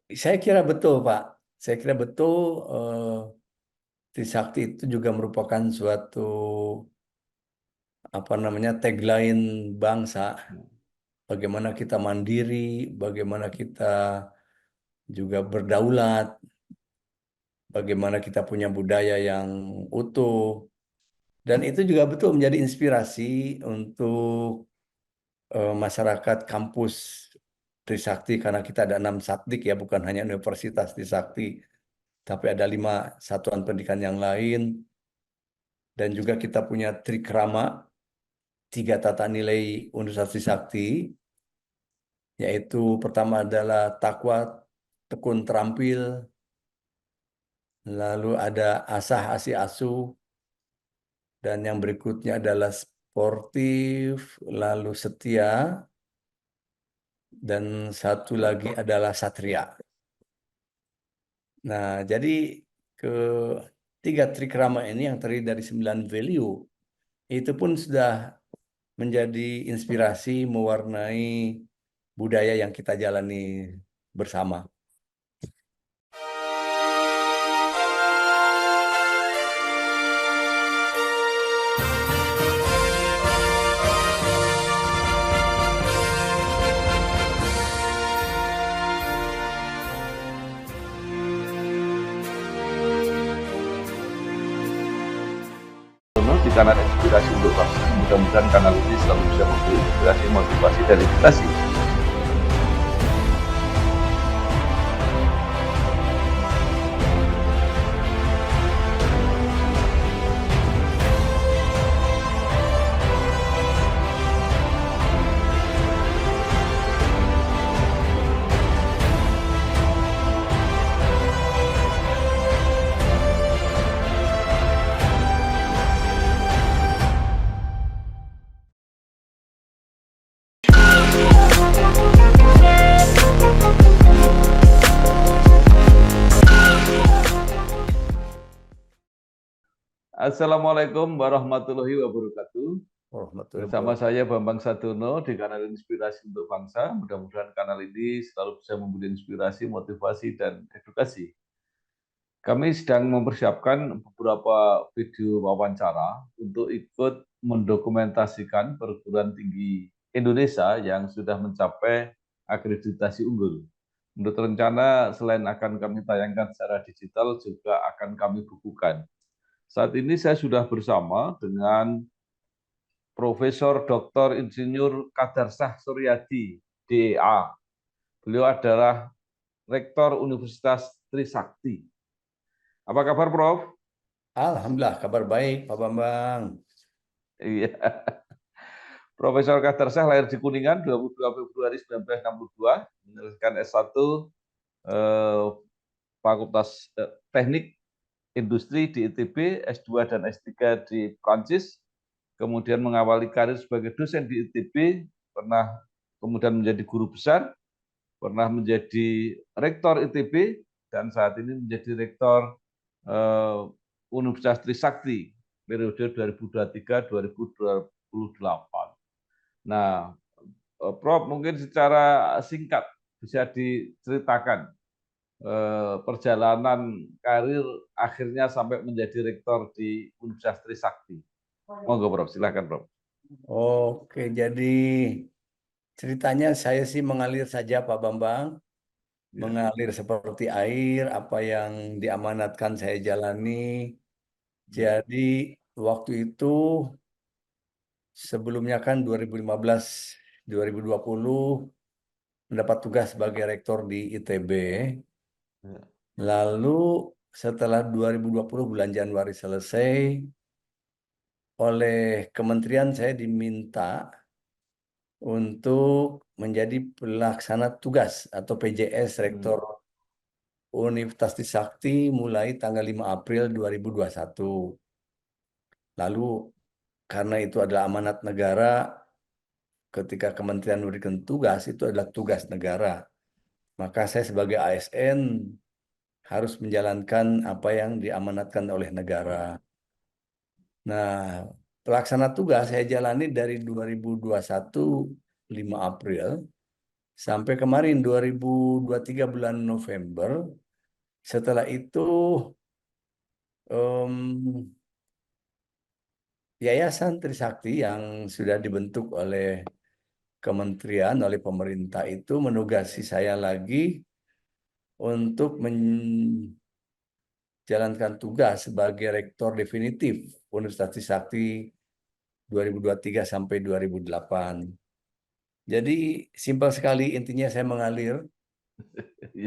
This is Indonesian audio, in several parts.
Saya kira betul, Pak. Saya kira betul. eh, Trisakti itu juga merupakan suatu apa namanya tagline bangsa. Bagaimana kita mandiri, bagaimana kita juga berdaulat, bagaimana kita punya budaya yang utuh. Dan itu juga betul menjadi inspirasi untuk masyarakat kampus Trisakti karena kita ada 6 satdik ya, bukan hanya Universitas Trisakti, tapi ada 5 satuan pendidikan yang lain dan juga kita punya trikrama, 3 tata nilai Universitas Trisakti, yaitu pertama adalah takwa, tekun, terampil, lalu ada asah, asih, asuh, dan yang berikutnya adalah sportif, lalu setia, dan satu lagi adalah satria. Nah, jadi ke 3 trikrama ini yang terdiri dari 9 value, itu pun sudah menjadi inspirasi mewarnai budaya yang kita jalani bersama. Di kanal Inspirasi untuk Bangsa. Mudah-mudahan kanal ini selalu bisa memberi inspirasi, motivasi, dan edukasi. Assalamualaikum warahmatullahi wabarakatuh. Bersama saya Bambang Sadono di kanal Inspirasi untuk Bangsa. Mudah-mudahan kanal ini selalu bisa memberi inspirasi, motivasi, dan edukasi. Kami sedang mempersiapkan beberapa video wawancara untuk ikut mendokumentasikan perguruan tinggi Indonesia yang sudah mencapai akreditasi unggul. Menurut rencana, selain akan kami tayangkan secara digital, juga akan kami bukukan. Saat ini saya sudah bersama dengan Profesor Dr. Insinyur Kadarsah Suryadi, DA. Beliau adalah Rektor Universitas Trisakti. Apa kabar, Prof? Alhamdulillah, kabar baik, Pak Bambang. Iya. Profesor Kadarsah lahir di Kuningan 22 Februari 1962, menyelesaikan S1 Fakultas Teknik Industri di ITB, S2 dan S3 di Prancis, kemudian mengawali karir sebagai dosen di ITB, pernah kemudian menjadi guru besar, pernah menjadi rektor ITB, dan saat ini menjadi rektor Universitas Trisakti periode 2023-2028. Nah, Prof, mungkin secara singkat bisa diceritakan perjalanan karir akhirnya sampai menjadi rektor di Universitas Trisakti. Monggo, Prof, silakan, Prof. Oke, jadi ceritanya saya sih mengalir saja, Pak Bambang. Mengalir seperti air, apa yang diamanatkan saya jalani. Jadi waktu itu sebelumnya kan 2015 2020 mendapat tugas sebagai rektor di ITB. Lalu setelah 2020 bulan Januari selesai, oleh kementerian saya diminta untuk menjadi pelaksana tugas atau PJS Rektor Universitas Trisakti mulai tanggal 5 April 2021. Lalu karena itu adalah amanat negara, ketika kementerian memberikan tugas, itu adalah tugas negara. Maka saya sebagai ASN harus menjalankan apa yang diamanatkan oleh negara. Nah, pelaksana tugas saya jalani dari 2021 5 April Sampai kemarin 2023 bulan November. Setelah itu em, Yayasan Trisakti yang sudah dibentuk oleh kementerian, oleh pemerintah itu menugasi saya lagi untuk menjalankan tugas sebagai rektor definitif Universitas Trisakti 2023 sampai 2008. Jadi simpel sekali, intinya saya mengalir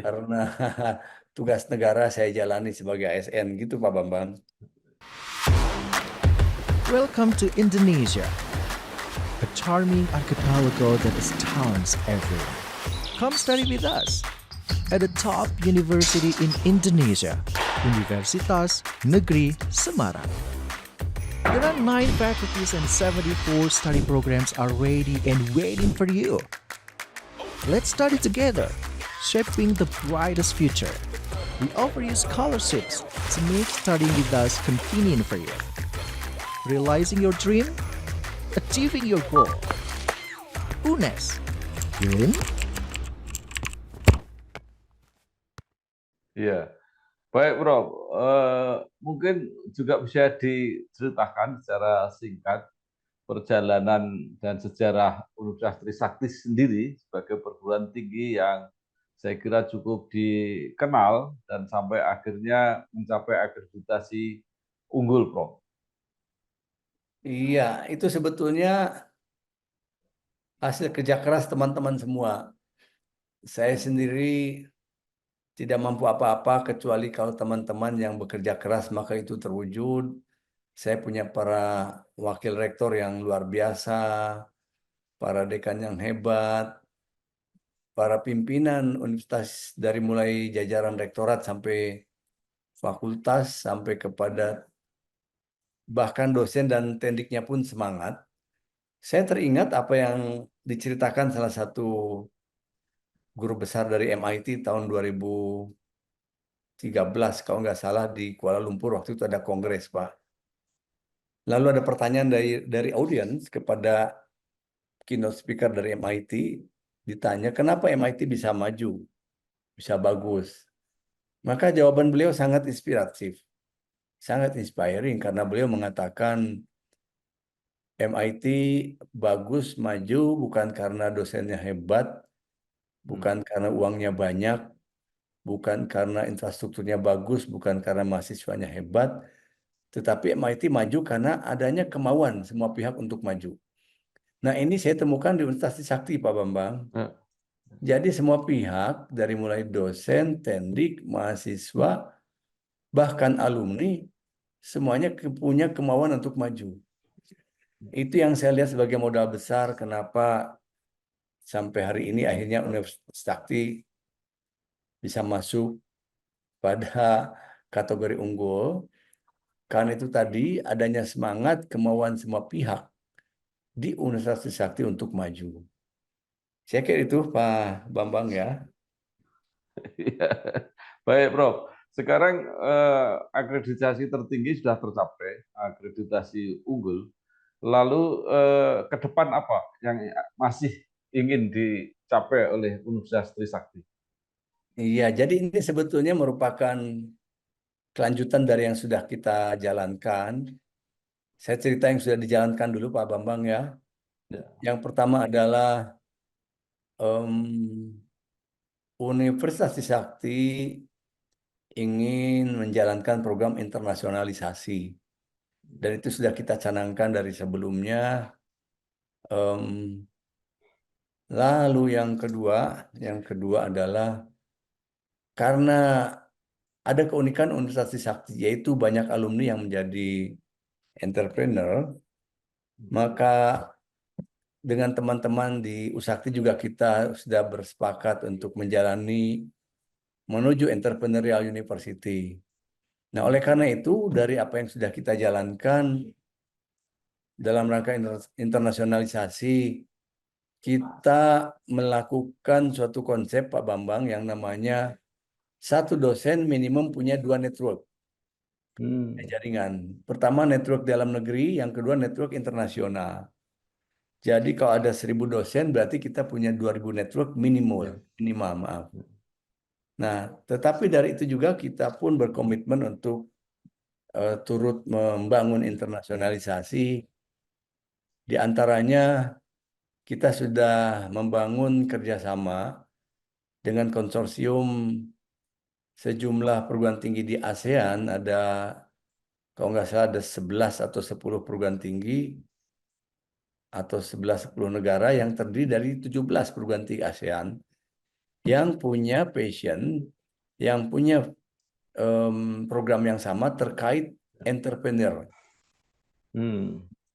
karena tugas negara saya jalani sebagai ASN gitu Pak Bambang. Welcome to Indonesia, a charming archipelago that astounds everyone. Come study with us at the top university in Indonesia, Universitas Negeri Semarang. There are 9 faculties and 74 study programs are ready and waiting for you. Let's study together, shaping the brightest future. We offer you scholarships to make studying with us convenient for you. Realizing your dream, achieving your goal. UNES, in? Ya, baik Prof. Mungkin juga bisa diceritakan secara singkat perjalanan dan sejarah Universitas Trisakti sendiri sebagai perguruan tinggi yang saya kira cukup dikenal dan sampai akhirnya mencapai akreditasi unggul, Prof. Iya, itu sebetulnya hasil kerja keras teman-teman semua. Saya sendiri tidak mampu apa-apa kecuali kalau teman-teman yang bekerja keras maka itu terwujud. Saya punya para wakil rektor yang luar biasa, para dekan yang hebat, para pimpinan universitas dari mulai jajaran rektorat sampai fakultas sampai kepada bahkan dosen dan tendiknya pun semangat. Saya teringat apa yang diceritakan salah satu guru besar dari MIT tahun 2013 kalau nggak salah di Kuala Lumpur waktu itu ada kongres Pak. Lalu ada pertanyaan dari audiens kepada keynote speaker dari MIT, ditanya kenapa MIT bisa maju, bisa bagus. Maka jawaban beliau sangat inspiratif, sangat inspiring karena beliau mengatakan MIT bagus maju bukan karena dosennya hebat, bukan karena uangnya banyak, bukan karena infrastrukturnya bagus, bukan karena mahasiswanya hebat, tetapi MIT maju karena adanya kemauan semua pihak untuk maju. Nah, ini saya temukan di Universitas Trisakti, Pak Bambang. Jadi semua pihak, dari mulai dosen, tendik, mahasiswa, bahkan alumni, semuanya punya kemauan untuk maju. Itu yang saya lihat sebagai modal besar kenapa sampai hari ini akhirnya Universitas Trisakti bisa masuk pada kategori unggul. Karena itu tadi adanya semangat, kemauan semua pihak di Universitas Trisakti untuk maju. Saya kira itu Pak Bambang ya. Ya. Baik, Prof. Sekarang akreditasi tertinggi sudah tercapai, akreditasi unggul. Lalu ke depan apa yang masih ingin dicapai oleh Universitas Trisakti? Iya, jadi ini sebetulnya merupakan kelanjutan dari yang sudah kita jalankan. Saya cerita yang sudah dijalankan dulu Pak Bambang ya. Ya. Yang pertama adalah Universitas Trisakti ingin menjalankan program internasionalisasi. Dan itu sudah kita canangkan dari sebelumnya. Em, Lalu yang kedua adalah karena ada keunikan Universitas Trisakti, yaitu banyak alumni yang menjadi entrepreneur, maka dengan teman-teman di Usakti juga kita sudah bersepakat untuk menjalani menuju Entrepreneurial University. Nah, oleh karena itu, dari apa yang sudah kita jalankan dalam rangka internasionalisasi, kita melakukan suatu konsep Pak Bambang yang namanya satu dosen minimum punya 2 network jaringan. Pertama network dalam negeri, yang kedua network internasional. Jadi kalau ada 1.000 dosen berarti kita punya 2.000 network minimal, minimal maaf. Nah, tetapi dari itu juga kita pun berkomitmen untuk turut membangun internasionalisasi. Di antaranya kita sudah membangun kerjasama dengan konsorsium sejumlah perguruan tinggi di ASEAN. Ada, kalau nggak salah ada 11 atau 10 perguruan tinggi atau 11-10 negara yang terdiri dari 17 perguruan tinggi ASEAN yang punya passion, yang punya program yang sama terkait entrepreneur.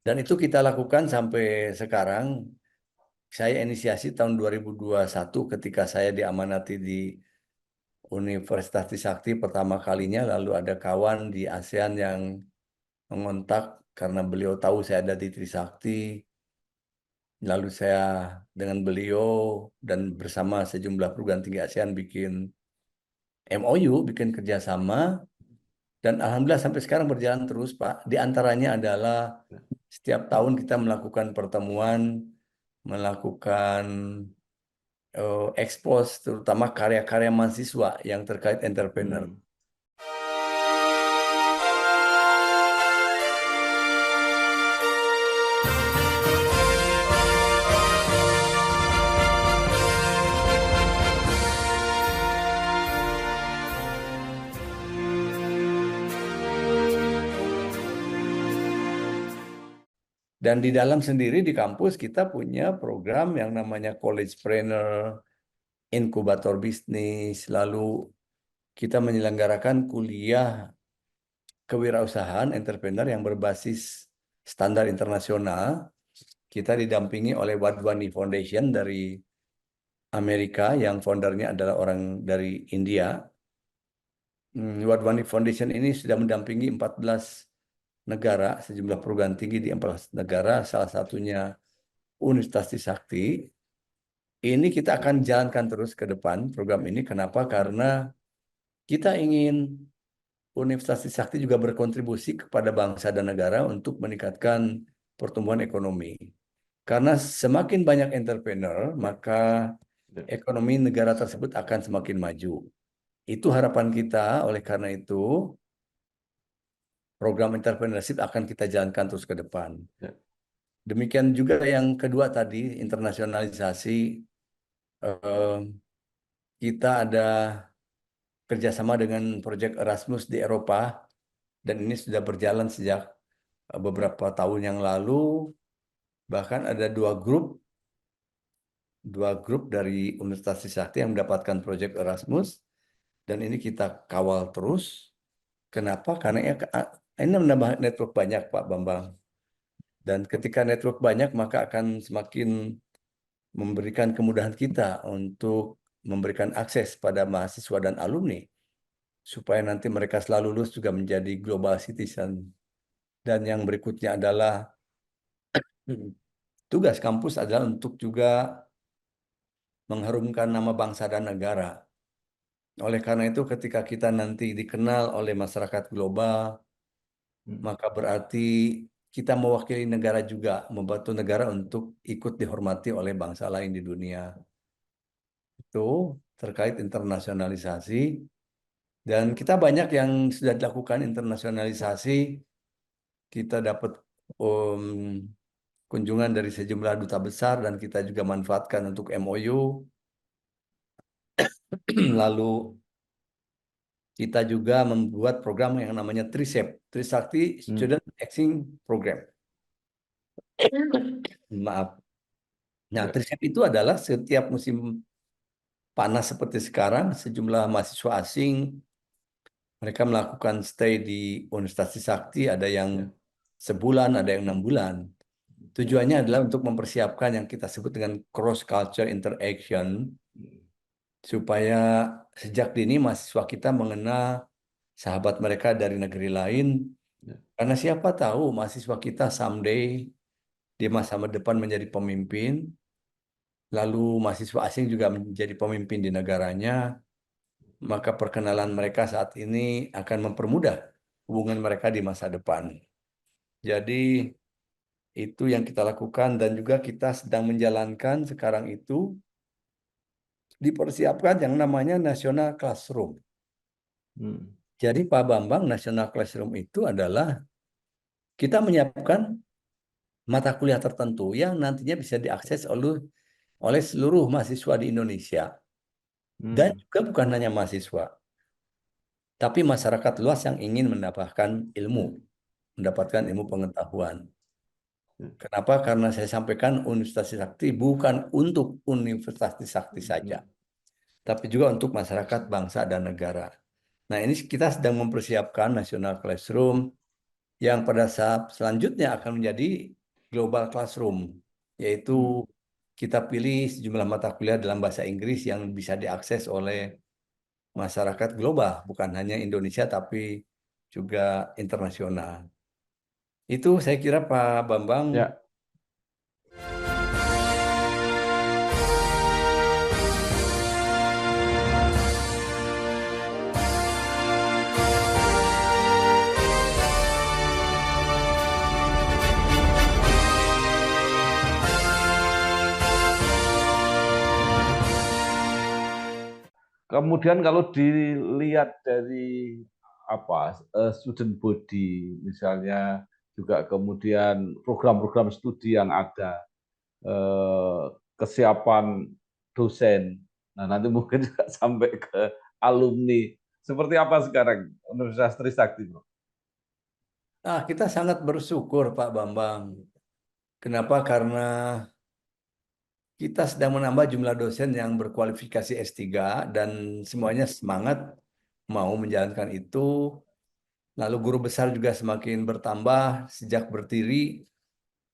Dan itu kita lakukan sampai sekarang. Saya inisiasi tahun 2021 ketika saya diamanati di Universitas Trisakti pertama kalinya, lalu ada kawan di ASEAN yang mengontak karena beliau tahu saya ada di Trisakti. Lalu saya dengan beliau dan bersama sejumlah perguruan tinggi ASEAN bikin MOU, bikin kerjasama. Dan alhamdulillah sampai sekarang berjalan terus, Pak. Di antaranya adalah setiap tahun kita melakukan pertemuan, melakukan expose terutama karya-karya mahasiswa yang terkait entrepreneur. Dan di dalam sendiri di kampus kita punya program yang namanya Collegepreneur, inkubator bisnis, lalu kita menyelenggarakan kuliah kewirausahaan entrepreneur yang berbasis standar internasional. Kita didampingi oleh Wadhwani Foundation dari Amerika yang foundernya adalah orang dari India. Wadhwani Foundation ini sudah mendampingi 14 negara, sejumlah perguruan tinggi di 14 negara, salah satunya Universitas Trisakti. Ini kita akan jalankan terus ke depan program ini. Kenapa? Karena kita ingin Universitas Trisakti juga berkontribusi kepada bangsa dan negara untuk meningkatkan pertumbuhan ekonomi. Karena semakin banyak entrepreneur, maka ekonomi negara tersebut akan semakin maju. Itu harapan kita, oleh karena itu program entrepreneurship akan kita jalankan terus ke depan. Demikian juga yang kedua tadi, internasionalisasi. Kita ada kerjasama dengan proyek Erasmus di Eropa, dan ini sudah berjalan sejak beberapa tahun yang lalu. Bahkan ada dua grup dari Universitas Trisakti yang mendapatkan proyek Erasmus, dan ini kita kawal terus. Kenapa? Karena ini menambah network banyak, Pak Bambang. Dan ketika network banyak, maka akan semakin memberikan kemudahan kita untuk memberikan akses pada mahasiswa dan alumni, supaya nanti mereka setelah lulus juga menjadi global citizen. Dan yang berikutnya adalah tugas kampus adalah untuk juga mengharumkan nama bangsa dan negara. Oleh karena itu, ketika kita nanti dikenal oleh masyarakat global, maka berarti kita mewakili negara juga, membantu negara untuk ikut dihormati oleh bangsa lain di dunia. Itu terkait internasionalisasi. Dan kita banyak yang sudah dilakukan internasionalisasi. Kita dapat kunjungan dari sejumlah duta besar dan kita juga manfaatkan untuk MOU. Lalu kita juga membuat program yang namanya TRISEP, Trisakti Student Exchange Program. Maaf. Nah, TRISEP itu adalah setiap musim panas seperti sekarang, sejumlah mahasiswa asing mereka melakukan stay di Universitas Trisakti, ada yang sebulan, ada yang 6 bulan. Tujuannya adalah untuk mempersiapkan yang kita sebut dengan cross culture interaction, supaya sejak dini mahasiswa kita mengenal sahabat mereka dari negeri lain. Karena siapa tahu mahasiswa kita someday di masa depan menjadi pemimpin, lalu mahasiswa asing juga menjadi pemimpin di negaranya, maka perkenalan mereka saat ini akan mempermudah hubungan mereka di masa depan. Jadi Itu yang kita lakukan dan juga kita sedang menjalankan sekarang itu dipersiapkan yang namanya National Classroom. Jadi Pak Bambang, National Classroom itu adalah kita menyiapkan mata kuliah tertentu yang nantinya bisa diakses oleh seluruh mahasiswa di Indonesia. Dan juga bukan hanya mahasiswa, tapi masyarakat luas yang ingin mendapatkan ilmu pengetahuan. Kenapa? Karena saya sampaikan Universitas Trisakti bukan untuk Universitas Trisakti saja, tapi juga untuk masyarakat, bangsa, dan negara. Nah, ini kita sedang mempersiapkan National Classroom yang pada saat selanjutnya akan menjadi Global Classroom, yaitu kita pilih sejumlah mata kuliah dalam bahasa Inggris yang bisa diakses oleh masyarakat global, bukan hanya Indonesia, tapi juga internasional. Itu saya kira Pak Bambang. Ya. Kemudian kalau dilihat dari student body misalnya, juga kemudian program-program studi yang ada, kesiapan dosen, nah nanti mungkin juga sampai ke alumni. Seperti apa sekarang Universitas Trisakti, Bro? Kita sangat bersyukur Pak Bambang. Kenapa? Karena kita sedang menambah jumlah dosen yang berkualifikasi S3 dan semuanya semangat mau menjalankan itu. Lalu guru besar juga semakin bertambah. Sejak berdiri,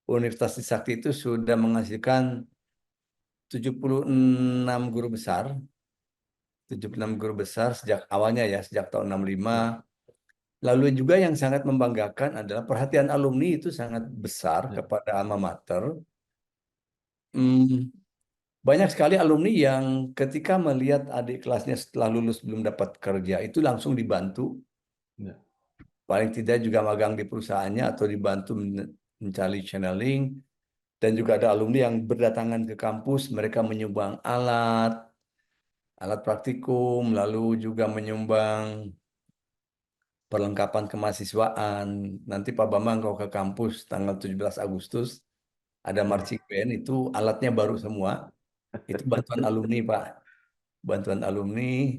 Universitas Trisakti itu sudah menghasilkan 76 guru besar. 76 guru besar sejak awalnya ya, sejak tahun 65. Lalu juga yang sangat membanggakan adalah perhatian alumni itu sangat besar kepada alma mater. Banyak sekali alumni yang ketika melihat adik kelasnya setelah lulus belum dapat kerja, itu langsung dibantu. Paling tidak juga magang di perusahaannya atau dibantu mencari channeling. Dan juga ada alumni yang berdatangan ke kampus, mereka menyumbang alat praktikum, lalu juga menyumbang perlengkapan kemahasiswaan. Nanti Pak Bambang kalau ke kampus tanggal 17 Agustus, ada marching band, itu alatnya baru semua. Itu bantuan alumni, Pak. Bantuan alumni.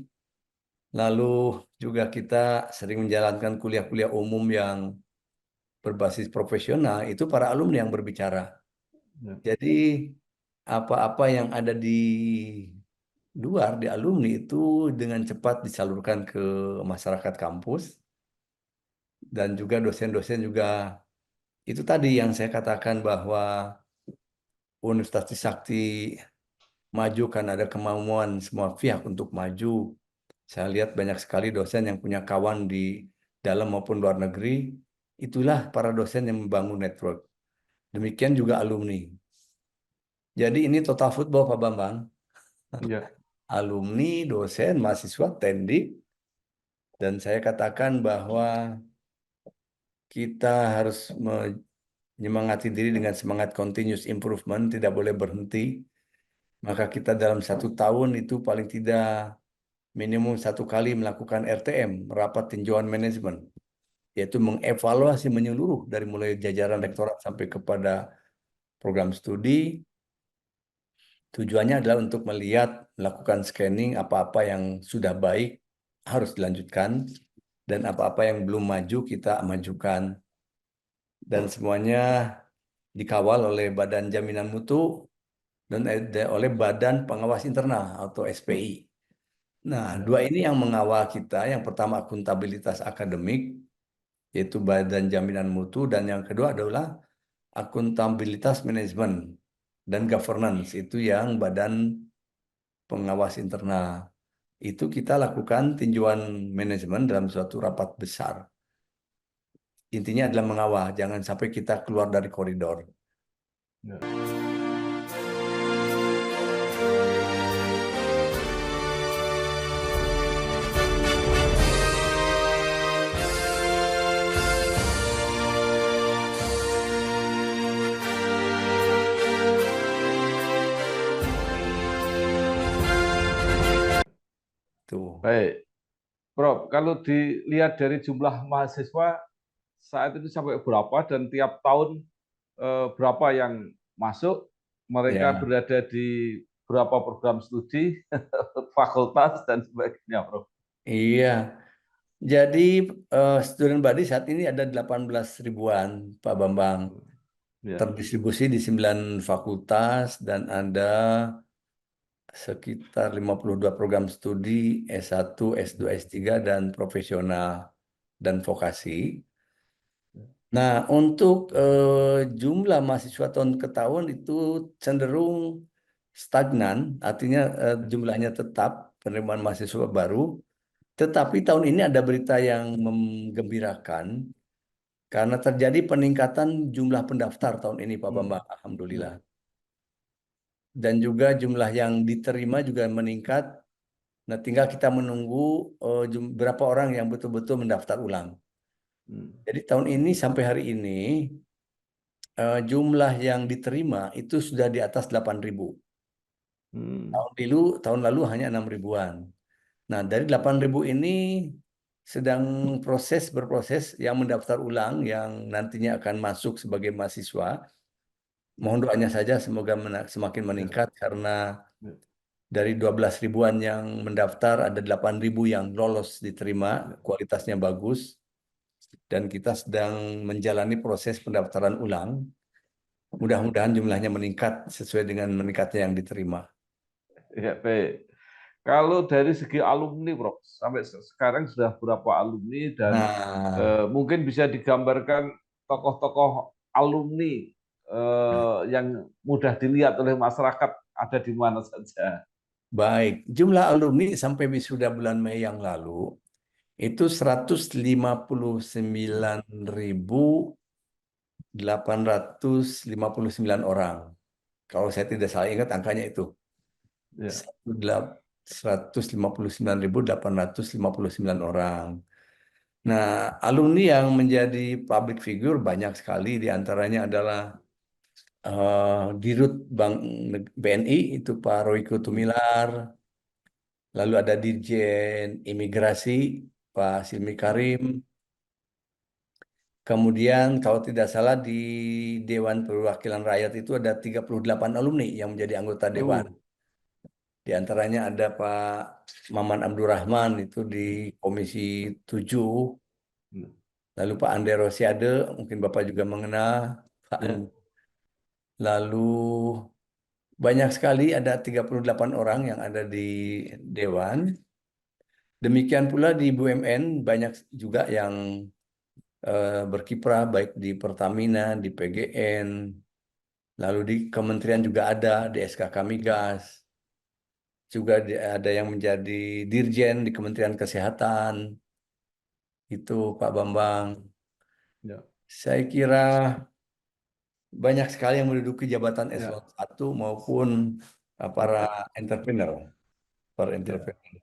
Lalu juga kita sering menjalankan kuliah-kuliah umum yang berbasis profesional, itu para alumni yang berbicara. Jadi apa-apa yang ada di luar, di alumni itu dengan cepat disalurkan ke masyarakat kampus. Dan juga dosen-dosen juga, itu tadi yang saya katakan bahwa Universitas Trisakti maju karena ada kemauan semua pihak untuk maju. Saya lihat banyak sekali dosen yang punya kawan di dalam maupun luar negeri. Itulah para dosen yang membangun network. Demikian juga alumni. Jadi ini total football Pak Bambang. Iya. Alumni, dosen, mahasiswa, tendik. Dan saya katakan bahwa kita harus menyemangati diri dengan semangat continuous improvement, tidak boleh berhenti. Maka kita dalam 1 tahun itu paling tidak minimum 1 kali melakukan RTM, rapat tinjauan manajemen, yaitu mengevaluasi menyeluruh dari mulai jajaran rektorat sampai kepada program studi. Tujuannya adalah untuk melakukan scanning apa-apa yang sudah baik harus dilanjutkan, dan apa-apa yang belum maju kita majukan. Dan semuanya dikawal oleh Badan Jaminan Mutu dan oleh Badan Pengawas Internal atau SPI. Nah, 2 ini yang mengawal kita. Yang pertama akuntabilitas akademik, yaitu Badan Jaminan Mutu, dan yang kedua adalah akuntabilitas manajemen dan governance, itu yang Badan Pengawas Internal. Itu kita lakukan tinjauan manajemen dalam suatu rapat besar. Intinya adalah mengawal, jangan sampai kita keluar dari koridor. Baik, Prof. Kalau dilihat dari jumlah mahasiswa saat itu sampai berapa dan tiap tahun berapa yang masuk, mereka Ya, berada di berapa program studi, fakultas dan sebagainya, Prof. iya. Jadi student body saat ini ada 18 ribuan, Pak Bambang. Ya. Terdistribusi di 9 fakultas dan ada sekitar 52 program studi S1, S2, S3, dan profesional dan vokasi. Nah, untuk jumlah mahasiswa tahun ke tahun itu cenderung stagnan, artinya jumlahnya tetap penerimaan mahasiswa baru. Tetapi tahun ini ada berita yang menggembirakan karena terjadi peningkatan jumlah pendaftar tahun ini, Pak Hmm. Bambang. Alhamdulillah. Ya. Dan juga jumlah yang diterima juga meningkat. Nah, tinggal kita menunggu berapa orang yang betul-betul mendaftar ulang. Hmm. Jadi tahun ini sampai hari ini jumlah yang diterima itu sudah di atas 8.000. Hmm. Tahun lalu hanya 6 ribuan. Nah, dari 8.000 ini sedang berproses yang mendaftar ulang yang nantinya akan masuk sebagai mahasiswa. Mohon doanya saja semoga semakin Ya. meningkat karena Ya. dari 12 ribuan yang mendaftar ada 8.000 yang lolos diterima, Ya. kualitasnya bagus dan kita sedang menjalani proses pendaftaran ulang. Mudah-mudahan jumlahnya meningkat sesuai dengan meningkatnya yang diterima. Ya, baik. Kalau dari segi alumni, Prof, sampai sekarang sudah berapa alumni dan Nah, mungkin bisa digambarkan tokoh-tokoh alumni yang mudah dilihat oleh masyarakat ada di mana saja. baik, jumlah alumni sampai wisuda bulan Mei yang lalu itu 159.859 orang. Kalau saya tidak salah ingat angkanya itu. Ya. 159.859 orang. Nah, alumni yang menjadi public figure banyak sekali, di antaranya adalah Dirut Bank BNI, itu Pak Royko Hmm. Tumilar, lalu ada Dirjen Imigrasi, Pak Silmi Hmm. Karim, kemudian kalau tidak salah di Dewan Perwakilan Rakyat itu ada 38 alumni yang menjadi anggota Dewan. Oh. Di antaranya ada Pak Maman Abdurrahman itu di Komisi 7. Hmm. Lalu Pak Ande Rosiade, mungkin Bapak juga mengenal. Pak Ya. Lalu banyak sekali, ada 38 orang yang ada di Dewan. Demikian pula di BUMN banyak juga yang berkiprah baik di Pertamina, di PGN, lalu di kementerian juga ada, di SKK Migas, juga ada yang menjadi dirjen di Kementerian Kesehatan. Itu Pak Bambang. Ya. Saya kira banyak sekali yang menduduki jabatan Ya. eselon 1 maupun para entrepreneur, para Ya. entrepreneur.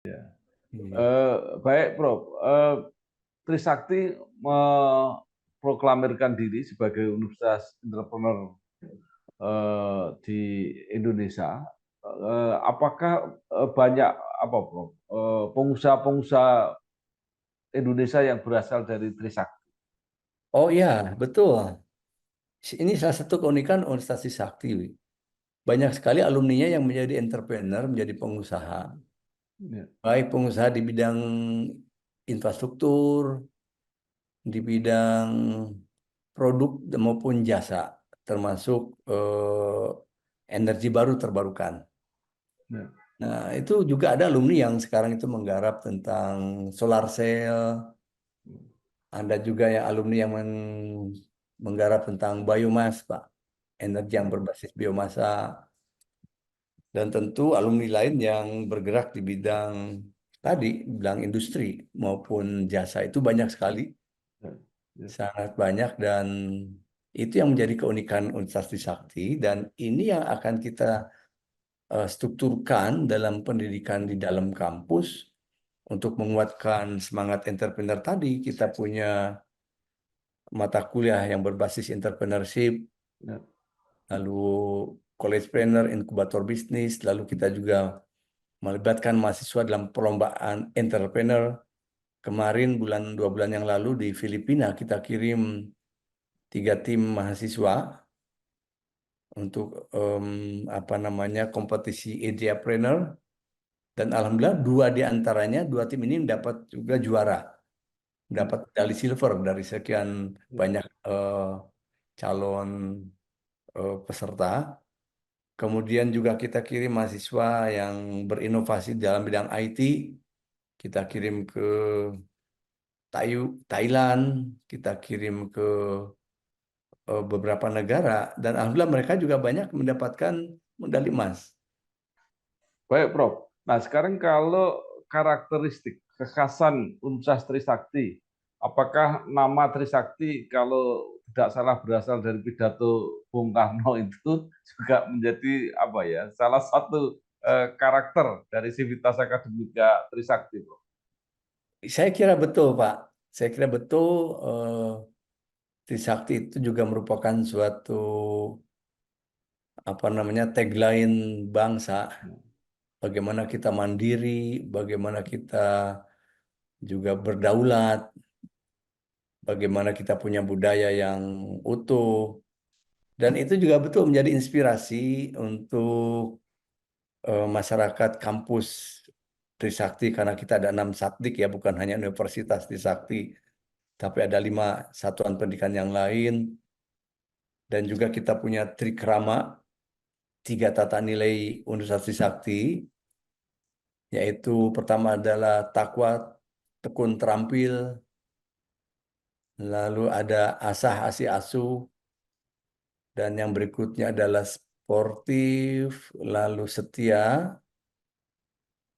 Iya. Baik, Prof. Trisakti memproklamirkan diri sebagai universitas entrepreneur di Indonesia. Apakah banyak apa, Prof? Pengusaha-pengusaha Indonesia yang berasal dari Trisakti? Oh ya, betul. Ini salah satu keunikan Universitas Trisakti. Banyak sekali alumninya yang menjadi entrepreneur, menjadi pengusaha. Ya. Baik pengusaha di bidang infrastruktur, di bidang produk maupun jasa, termasuk energi baru terbarukan. Ya. Nah, itu juga ada alumni yang sekarang itu menggarap tentang solar cell, ada juga yang alumni yang menggarap tentang biomas, Pak, energi yang berbasis biomasa, dan tentu alumni lain yang bergerak di bidang tadi, bidang industri maupun jasa itu banyak sekali, Ya. Ya. sangat banyak dan Itu yang menjadi keunikan Universitas Trisakti, dan ini yang akan kita strukturkan dalam pendidikan di dalam kampus untuk menguatkan semangat entrepreneur tadi. Kita punya mata kuliah yang berbasis entrepreneurship, Ya. lalu college planner, inkubator bisnis, lalu kita juga melibatkan mahasiswa dalam perlombaan entrepreneur. Kemarin 2 bulan yang lalu di Filipina kita kirim 3 tim mahasiswa untuk kompetisi ideapreneur, dan alhamdulillah 2 tim ini dapat juga juara, dapat medali silver dari sekian banyak calon peserta. Kemudian juga kita kirim mahasiswa yang berinovasi dalam bidang IT, kita kirim ke Thailand, kita kirim ke beberapa negara, dan alhamdulillah mereka juga banyak mendapatkan medali emas. Baik, Prof. Nah, sekarang kalau karakteristik kekhasan Universitas Trisakti, apakah nama Trisakti kalau tidak salah berasal dari pidato Bung Karno itu juga menjadi salah satu karakter dari Sivitas Akademika Trisakti, Prof? Saya kira betul, Pak. Saya kira betul. Trisakti itu juga merupakan suatu tagline bangsa. Bagaimana kita mandiri, bagaimana kita juga berdaulat, bagaimana kita punya budaya yang utuh. Dan itu juga betul menjadi inspirasi untuk masyarakat kampus Trisakti, karena kita ada 6 satdik ya, bukan hanya Universitas Trisakti, tapi ada 5 satuan pendidikan yang lain. Dan juga kita punya trikrama, 3 tata nilai Universitas Trisakti, yaitu pertama adalah takwa, tekun, terampil, lalu ada asah, asih, asuh, dan yang berikutnya adalah sportif, lalu setia,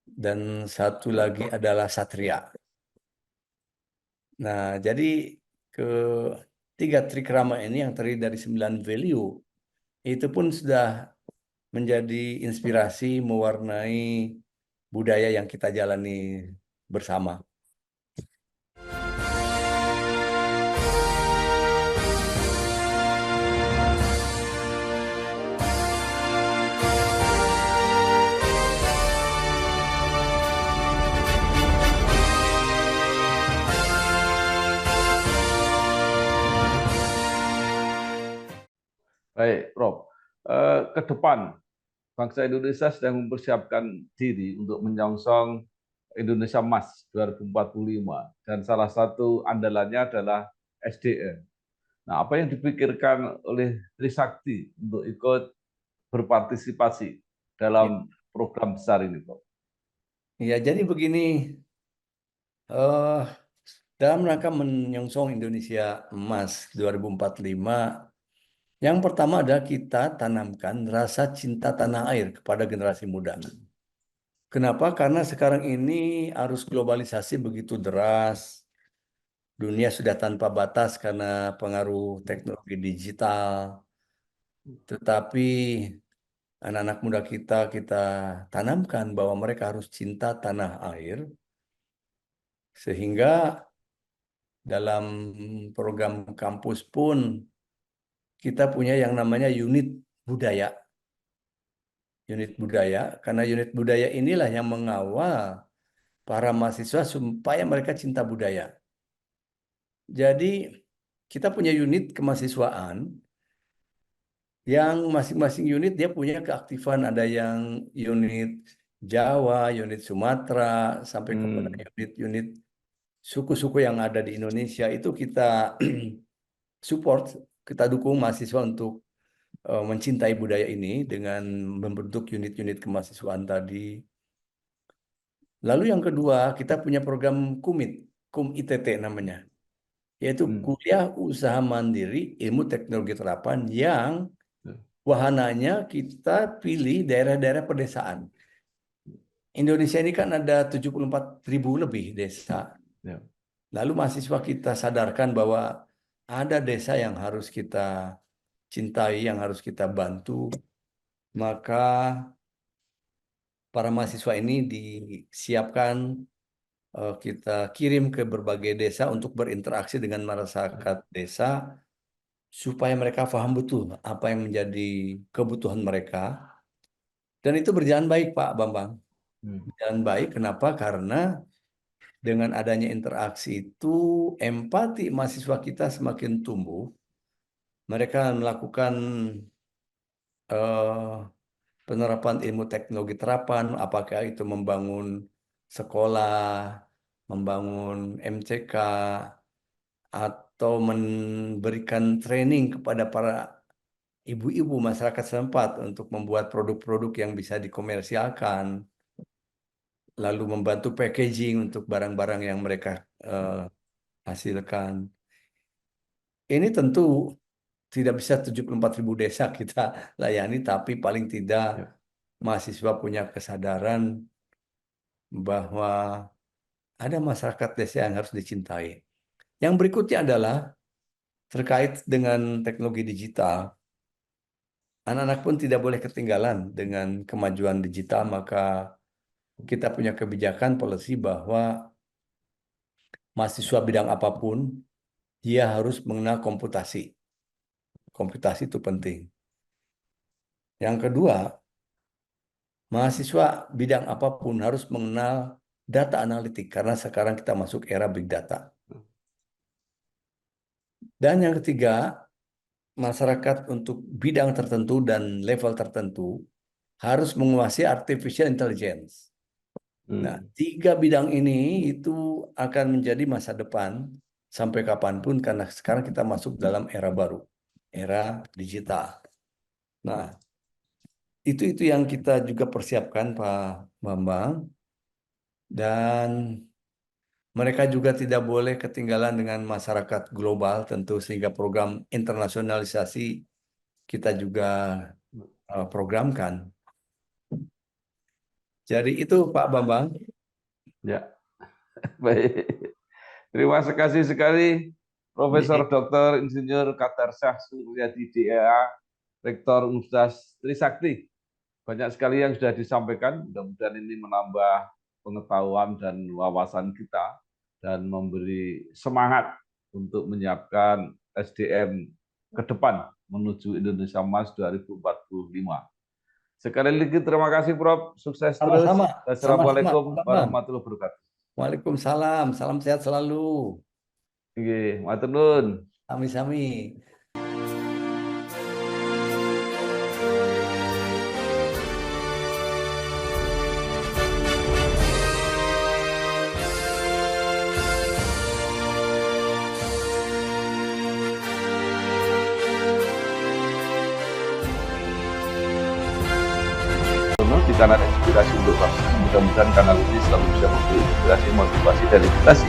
dan satu lagi adalah satria. Nah, jadi ketiga trikrama ini yang terdiri dari 9 value, itu pun sudah menjadi inspirasi mewarnai budaya yang kita jalani bersama. Baik, Prof. Ke depan, bangsa Indonesia sedang mempersiapkan diri untuk menyongsong Indonesia Emas 2045, dan salah satu andalannya adalah SDM. Nah, apa yang dipikirkan oleh Trisakti untuk ikut berpartisipasi dalam program besar ini, Prof? Ya, jadi begini, dalam rangka menyongsong Indonesia Emas 2045, yang pertama adalah kita tanamkan rasa cinta tanah air kepada generasi muda. Kenapa? Karena sekarang ini arus globalisasi begitu deras, dunia sudah tanpa batas karena pengaruh teknologi digital. Tetapi anak-anak muda kita tanamkan bahwa mereka harus cinta tanah air, sehingga dalam program kampus pun kita punya yang namanya unit budaya. Unit budaya, karena unit budaya inilah yang mengawal para mahasiswa supaya mereka cinta budaya. Jadi kita punya unit kemahasiswaan yang masing-masing unit dia punya keaktifan, ada yang unit Jawa, unit Sumatera, sampai kepada unit-unit suku-suku yang ada di Indonesia. Itu kita support, kita dukung mahasiswa untuk mencintai budaya ini dengan membentuk unit-unit kemahasiswaan tadi. Lalu yang kedua, kita punya program KUMIT, KUM ITT namanya, yaitu Kuliah Usaha Mandiri Ilmu Teknologi Terapan, yang wahananya kita pilih daerah-daerah pedesaan. Indonesia ini kan ada 74.000 lebih desa. Lalu mahasiswa kita sadarkan bahwa ada desa yang harus kita cintai, yang harus kita bantu, maka para mahasiswa ini disiapkan, kita kirim ke berbagai desa untuk berinteraksi dengan masyarakat desa supaya mereka paham betul apa yang menjadi kebutuhan mereka. Dan itu berjalan baik, Pak Bambang. Berjalan baik, kenapa? Karena dengan adanya interaksi itu, empati mahasiswa kita semakin tumbuh. Mereka melakukan penerapan ilmu teknologi terapan, apakah itu membangun sekolah, membangun MCK, atau memberikan training kepada para ibu-ibu masyarakat setempat untuk membuat produk-produk yang bisa dikomersialkan, lalu membantu packaging untuk barang-barang yang mereka hasilkan. Ini tentu tidak bisa 74.000 desa kita layani, tapi paling tidak mahasiswa punya kesadaran bahwa ada masyarakat desa yang harus dicintai. Yang berikutnya adalah terkait dengan teknologi digital. Anak-anak pun tidak boleh ketinggalan dengan kemajuan digital, maka kita punya kebijakan policy bahwa mahasiswa bidang apapun, dia harus mengenal komputasi. Komputasi itu penting. Yang kedua, mahasiswa bidang apapun harus mengenal data analitik, karena sekarang kita masuk era big data. Dan yang ketiga, masyarakat untuk bidang tertentu dan level tertentu harus menguasai artificial intelligence. Nah, 3 bidang ini itu akan menjadi masa depan sampai kapanpun, karena sekarang kita masuk dalam era baru, era digital. Nah, itu yang kita juga persiapkan, Pak Bambang. Dan mereka juga tidak boleh ketinggalan dengan masyarakat global tentu, sehingga program internasionalisasi kita juga programkan. Jadi itu Pak Bambang. Ya, baik. Terima kasih sekali Profesor Dr. Insinyur Kadarsah Suryadi DEA, Rektor Universitas Trisakti. Banyak sekali yang sudah disampaikan, mudah-mudahan ini menambah pengetahuan dan wawasan kita dan memberi semangat untuk menyiapkan SDM ke depan menuju Indonesia Emas 2045. Sekali lagi terima kasih Prof. Sukses terus. Assalamualaikum warahmatullahi wabarakatuh. Waalaikumsalam. Salam sehat selalu. Nggih, matur nuwun. Sami-sami. Di kanal Inspirasi untuk Bangsa. Mudah-mudahan kanal ini selalu bisa memberi inspirasi, motivasi, dan edukasi